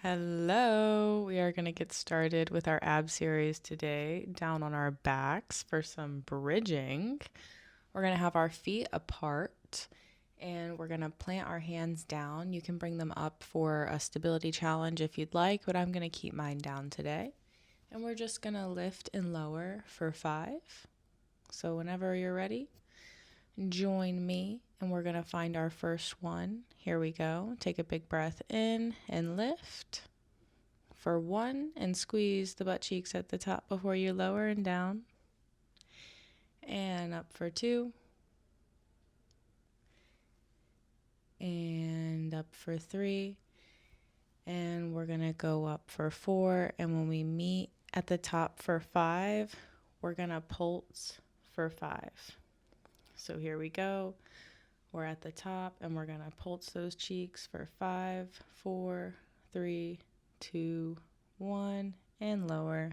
Hello. We are going to get started with our ab series today, down on our backs for some bridging. We're going to have our feet apart and we're going to plant our hands down. You can bring them up for a stability challenge if you'd like, but I'm going to keep mine down today. And we're just going to lift and lower for 5. So whenever you're ready, join me and we're going to find our first one. Here we go. Take a big breath in and lift for 1 and squeeze the butt cheeks at the top before you lower and down. And up for 2. And up for 3. And we're going to go up for 4. And when we meet at the top for 5, we're going to pulse for 5. So here we go. We're at the top and we're going to pulse those cheeks for 5, 4, 3, 2, 1, and lower.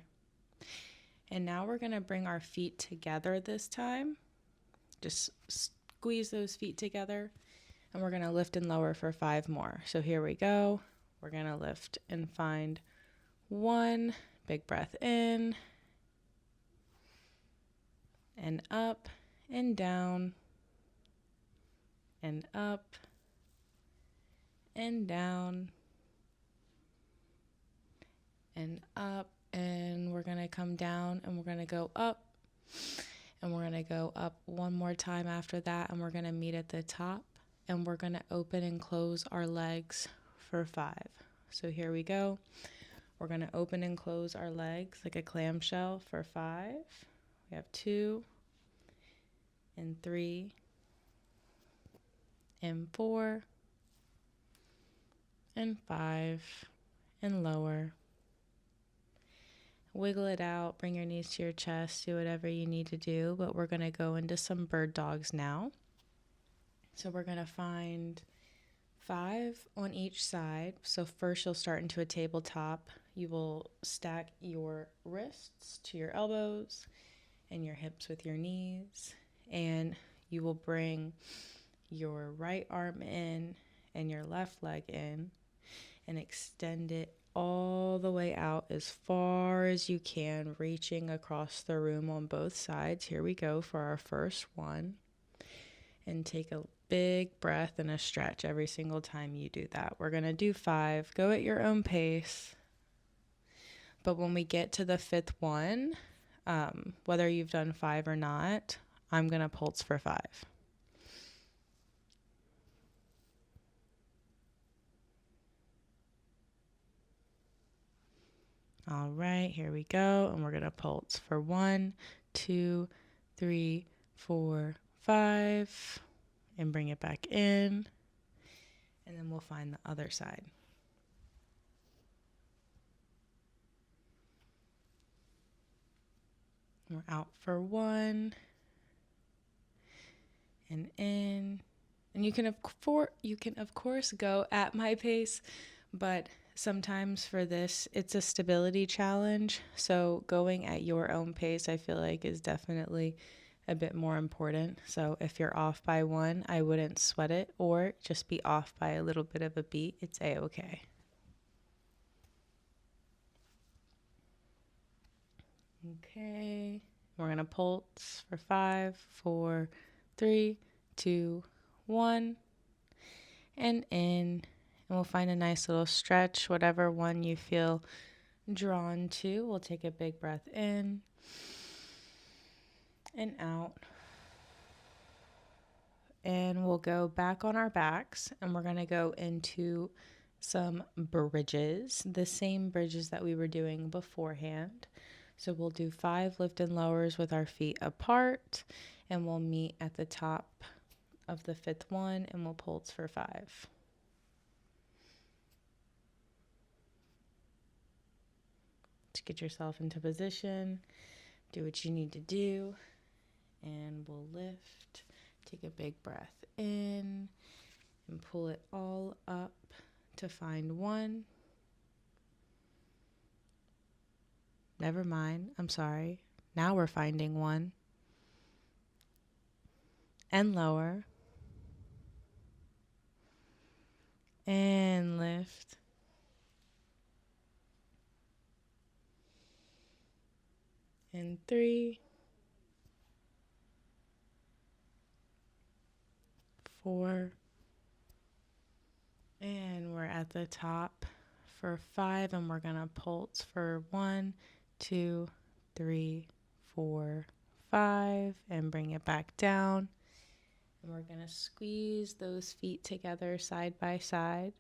And now we're going to bring our feet together this time. Just squeeze those feet together. And we're going to lift and lower for 5 more. So here we go. We're going to lift and find 1. Big breath in. And up and down. And up and down. And up. And we're going to come down and we're going to go up. And we're going to go up one more time after that. And we're going to meet at the top. And we're going to open and close our legs for 5. So here we go. We're going to open and close our legs like a clamshell for 5. We have 2 and 3 and 4 and 5 and lower. Wiggle it out, bring your knees to your chest, do whatever you need to do, but we're going to go into some bird dogs now. So we're going to find 5 on each side. So first you'll start into a tabletop. You will stack your wrists to your elbows and your hips with your knees. And you will bring your right arm in and your left leg in and extend it all the way out as far as you can, reaching across the room on both sides. Here we go for our first one. And take a big breath and a stretch every single time you do that. We're going to do 5. Go at your own pace. But when we get to the 5th one, whether you've done 5 or not, I'm going to pulse for 5. All right, here we go. And we're going to pulse for 1, 2, 3, 4, 5. And bring it back in. And then we'll find the other side. We're out for 1. And in. And you can of course go at my pace, but sometimes for this, it's a stability challenge. So going at your own pace, I feel like is definitely a bit more important. So if you're off by 1, I wouldn't sweat it, or just be off by a little bit of a beat. It's a-okay. Okay. We're going to pulse for 5, 4, 3, 2, 1. And in. And we'll find a nice little stretch, whatever one you feel drawn to. We'll take a big breath in and out. And we'll go back on our backs and we're going to go into some bridges, the same bridges that we were doing beforehand. So we'll do 5 lift and lowers with our feet apart, and we'll meet at the top of the 5th one and we'll pulse for 5. To get yourself into position, do what you need to do, and we'll lift. Take a big breath in and pull it all up to find 1. Never mind, I'm sorry. Now we're finding 1. And lower. And lift. In 3, 4, and we're at the top for 5, and we're going to pulse for 1, 2, 3, 4, 5, and bring it back down. And we're going to squeeze those feet together side by side.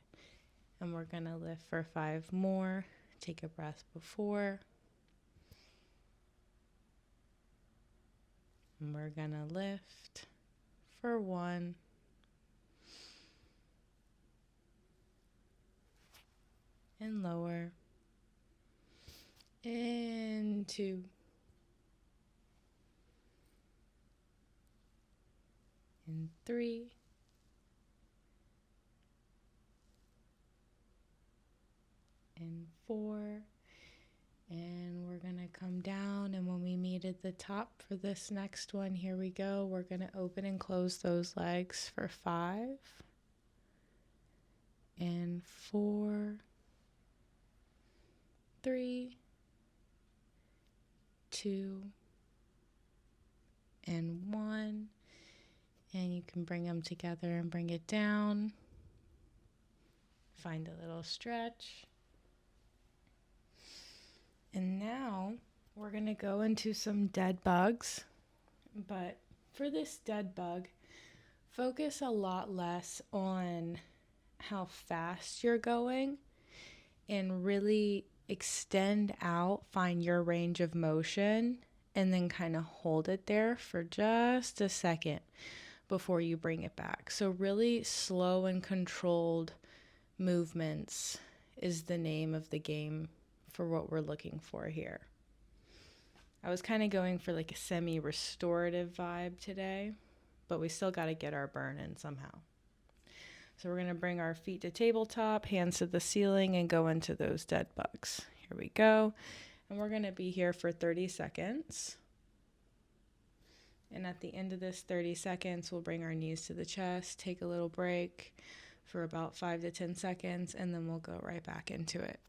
And we're going to lift for 5 more. Take a breath before. And we're going to lift for 1. And lower. And 2. And 3. And 4. And we're going to come down, and when we meet at the top for this next one, here we go. We're going to open and close those legs for 5. And 4. 3. 2. And 1. And you can bring them together and bring it down. Find a little stretch. And now we're going to go into some dead bugs. But for this dead bug, focus a lot less on how fast you're going and really extend out, find your range of motion, and then kind of hold it there for just a second before you bring it back. So really slow and controlled movements is the name of the game for what we're looking for here. I was kind of going for like a semi-restorative vibe today, but we still got to get our burn in somehow. So we're going to bring our feet to tabletop, hands to the ceiling, and go into those dead bugs. Here we go. And we're going to be here for 30 seconds. And at the end of this 30 seconds, we'll bring our knees to the chest, take a little break for about 5 to 10 seconds, and then we'll go right back into it.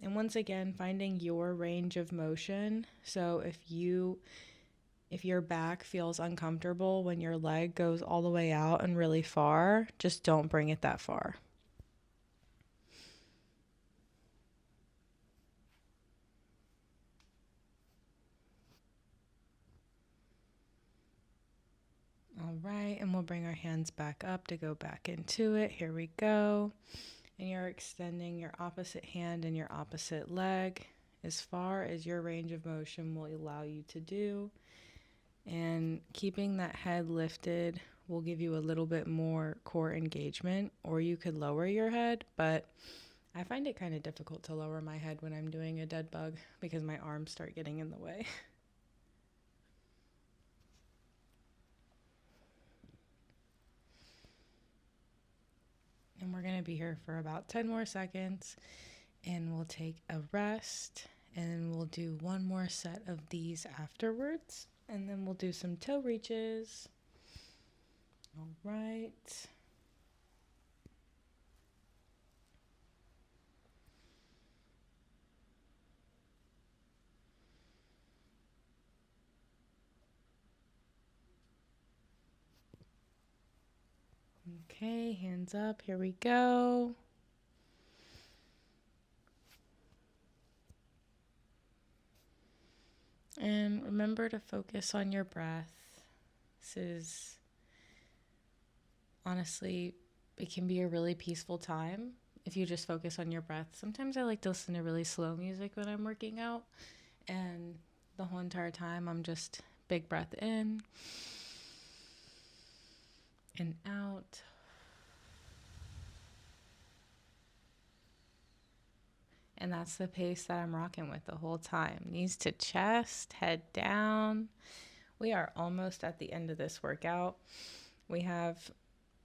And once again, finding your range of motion. So if your back feels uncomfortable when your leg goes all the way out and really far, just don't bring it that far. All right, and we'll bring our hands back up to go back into it. Here we go. And you're extending your opposite hand and your opposite leg as far as your range of motion will allow you to do. And keeping that head lifted will give you a little bit more core engagement, or you could lower your head, but I find it kind of difficult to lower my head when I'm doing a dead bug because my arms start getting in the way. And we're going to be here for about 10 more seconds, and we'll take a rest, and we'll do one more set of these afterwards, and then we'll do some toe reaches. All right. Okay, hands up. Here we go. And remember to focus on your breath. This is, honestly, it can be a really peaceful time if you just focus on your breath. Sometimes I like to listen to really slow music when I'm working out, and the whole entire time I'm just big breath in and out. And that's the pace that I'm rocking with the whole time. Knees to chest, head down. We are almost at the end of this workout. We have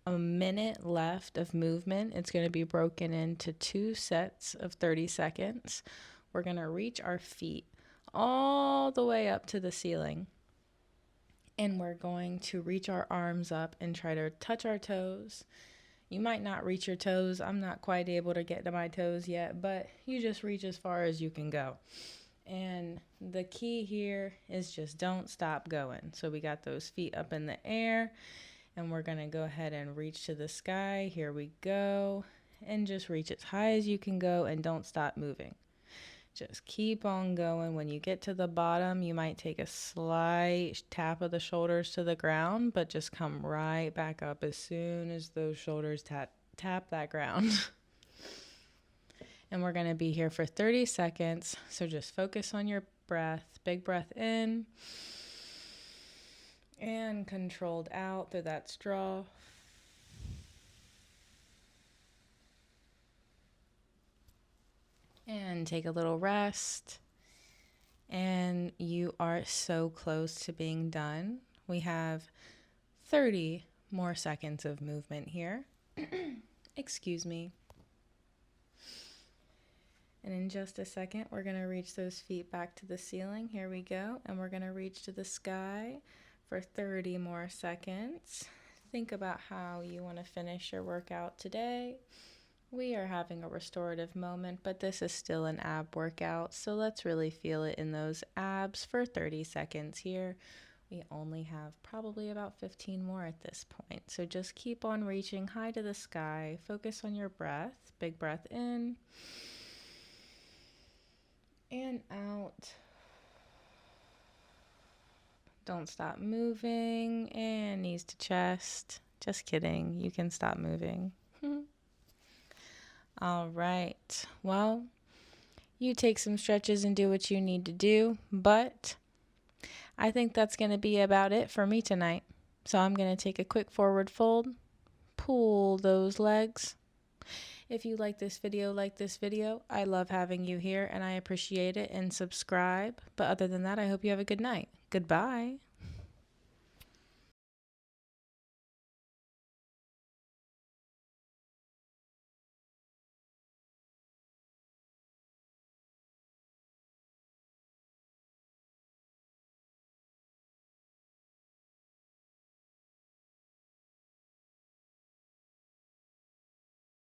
a minute left of movement. It's going to be broken into 2 sets of 30 seconds. We're going to reach our feet all the way up to the ceiling. And we're going to reach our arms up and try to touch our toes. You might not reach your toes. I'm not quite able to get to my toes yet, but you just reach as far as you can go. And the key here is just don't stop going. So we got those feet up in the air, and we're going to go ahead and reach to the sky. Here we go. And just reach as high as you can go and don't stop moving. Just keep on going. When you get to the bottom, you might take a slight tap of the shoulders to the ground, but just come right back up as soon as those shoulders tap that ground. And we're going to be here for 30 seconds. So just focus on your breath. Big breath in. And controlled out through that straw. And take a little rest. And you are so close to being done. We have 30 more seconds of movement here. Excuse me. And in just a second, we're going to reach those feet back to the ceiling. Here we go. And we're going to reach to the sky for 30 more seconds. Think about how you want to finish your workout today. We are having a restorative moment, but this is still an ab workout. So let's really feel it in those abs for 30 seconds here. We only have probably about 15 more at this point. So just keep on reaching high to the sky. Focus on your breath. Big breath in. And out. Don't stop moving. And knees to chest. Just kidding. You can stop moving. All right. Well, you take some stretches and do what you need to do. But I think that's going to be about it for me tonight. So I'm going to take a quick forward fold. Pull those legs. If you like this video, I love having you here and I appreciate it, and subscribe. But other than that, I hope you have a good night. Goodbye.